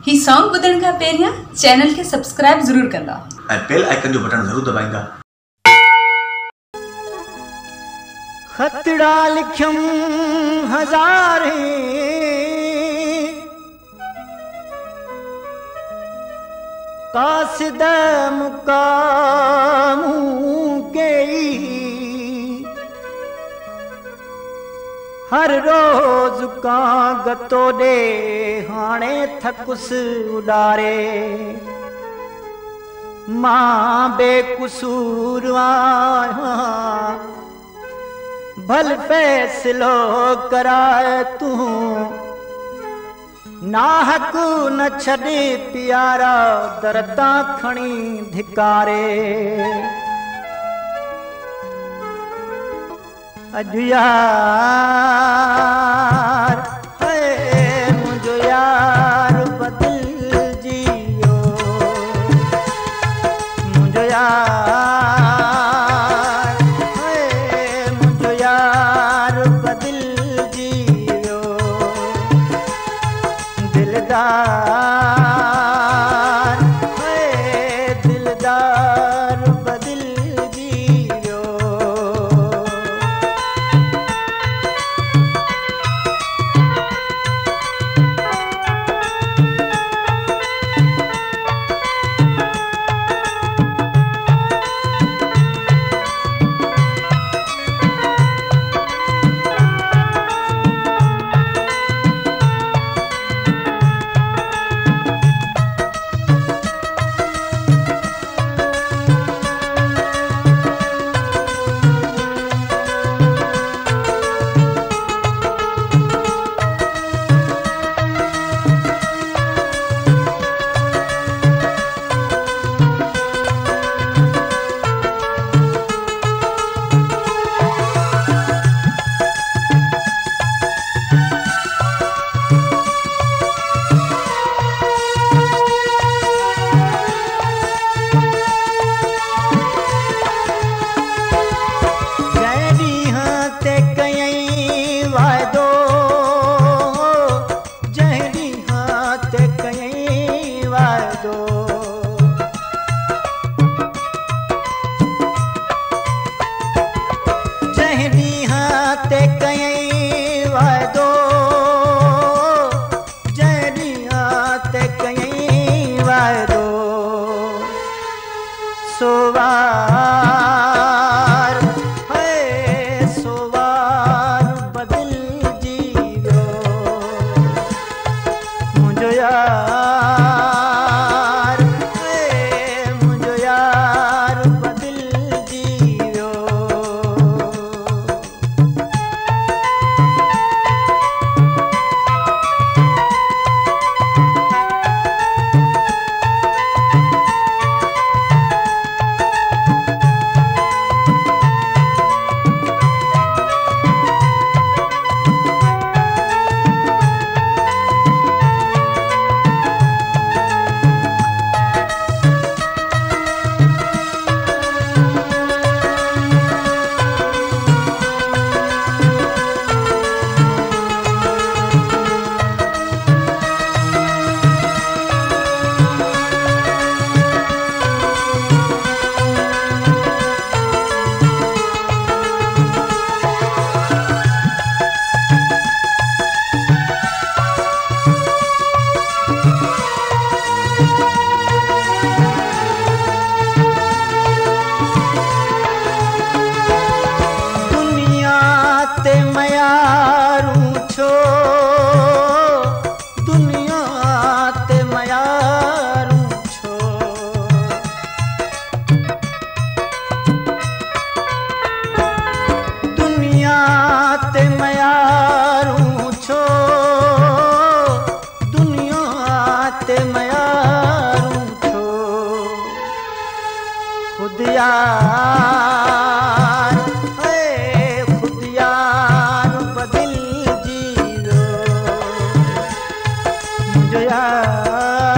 ही song ॿुधण खां पहिरियां channel खे सब्सक्राइब ज़रूर कंदा ऐं बेल आइकन जो बटन ज़रूर दबाईंदा। खतड़ा लिखम हज़ारे कासिद मुकामू के हर रोज का गतो दे हाणे थकुस उडारे मां बेकसूर आहियां भल फैसलो कराए तू नाहक न छॾे प्यारा दरदा खणी धिकारे अॼु यार है मुंहिंजो यार बदिलजी वियो मुंहिंजो यार है मुंहिंजो यार बदिलजी वियो दिलदार है दिलदार बदिलजी वियो सोवार है सोवार बदिलजी वियो मुंहिंजो यार है मुंहिंजो यार बदिलजी वियो खुद यार है खुद यार बदिलजी वियो मुंहिंजो यार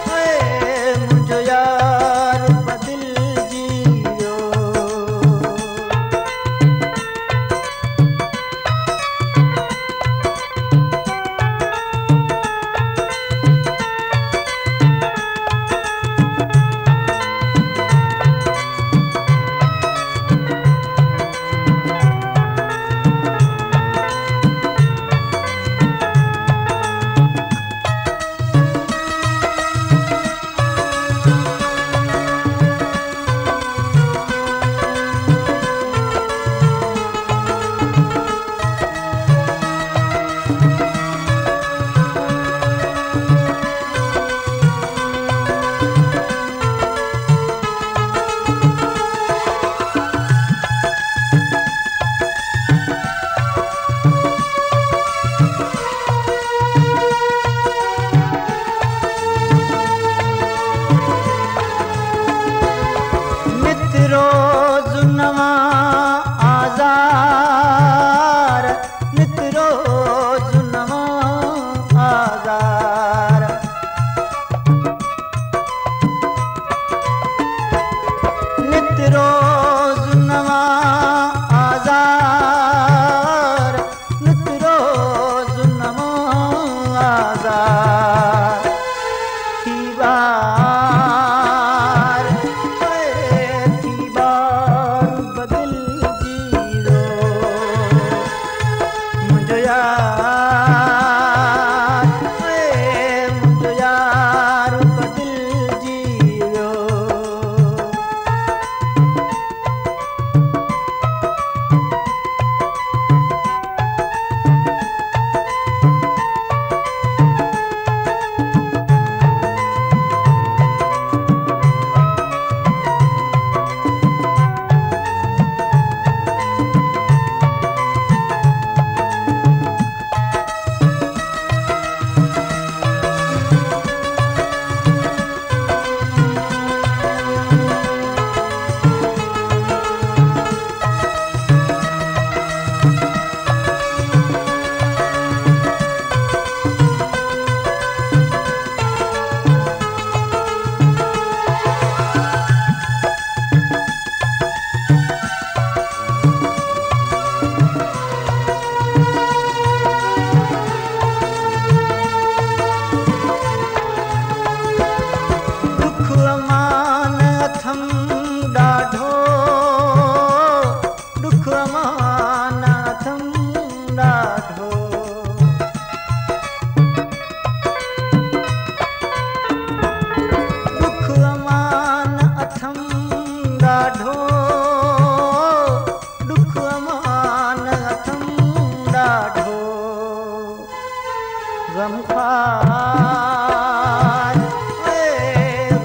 है मुंहिंजो यार बदिलजी वियो बाजार की बार की बार बदल जीरो मुझे यार बदल जीरो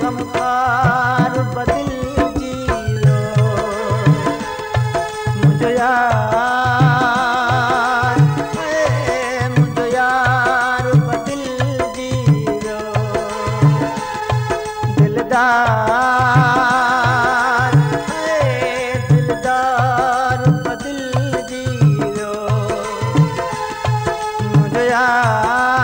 गमखार बदल जीरो मुझे यार बदल जीरो दिलदार दिलदार बदल जीरो मुझे यार